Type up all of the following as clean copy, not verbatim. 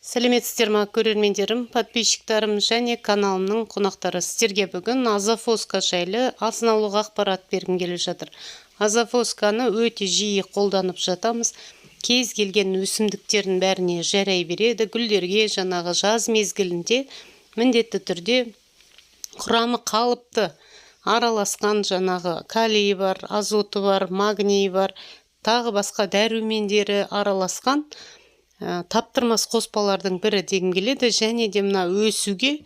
Сәлеметсіздер ма, көрермендерім, подписчиктарым және каналымның қонақтары. Сіздерге бүгін азофоска жайлы азын-аулақ ақпарат бергім келіп жатыр. Азофосканы өте жиі қолданып жатамыз. Кез келген өсімдіктердің бәріне жарай береді. Гүлдерге жаңағы жаз мезгілінде міндетті түрде құрамы қалыпты араласқан жаңағы калий бар, азоты бар, магний бар, тағы басқа дәрумендері араласқан таптырмас қоспалардың бірі дегім келеді. Және де мына өсуге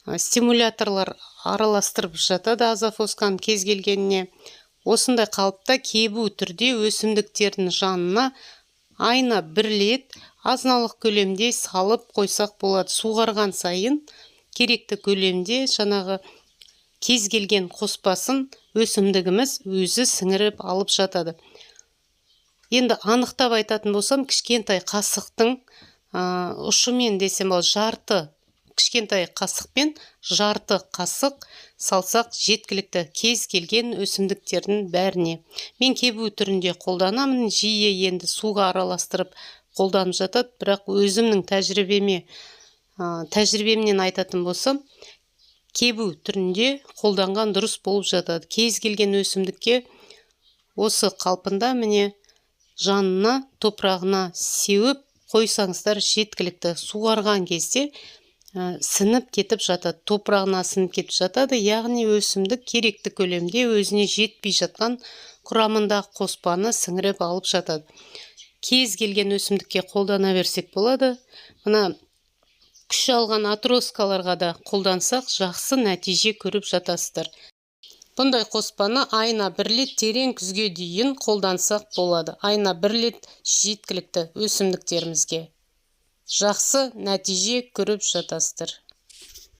стимуляторлар араластырып жатады азофосканы кез келгеніне. Осындай қалыпта кебу түрде өсімдіктердің жанына айына бір рет азыналық көлемде салып қойсақ болады. Суғарған сайын керекті көлемде жаңағы кез келген қоспасын өсімдігіміз өзі сіңіріп алып жатады. Енді анықтап айтатын болсам, кішкентай қасықтың ұшымен десем, жарты кішкентай қасықпен жарты қасық салсақ жеткілікті кез келген өсімдіктердің бәріне. Мен кебу түрінде қолданамын, жиі енді суға араластырып қолданып жатады, бірақ өзімнің тәжірибемнен айтатын болсам, кебу түрінде қолданған дұрыс болып жатады. Кез келген өсімдікке осы қалпында міне жанына, топырағына сеуіп қойсаңыздар жеткілікті. Суғарған кезде сынып кетіп жатады, топырағына сынып кетіп жатады. Яғни өсімдік керекті көлемде өзіне жетпей жатқан құрамында қоспаны сіңіріп алып жатады. Кез келген өсімдікке қолдана берсек болады. Мына күш алған атроскаларға да қолдансақ жақсы нәтиже көріп жатасыздар. Бұндай қоспаны айына бір рет терең күзге дейін қолдансақ болады. Айына бір рет жеткілікті өсімдіктерімізге. Жақсы нәтиже көріп жатасыздар.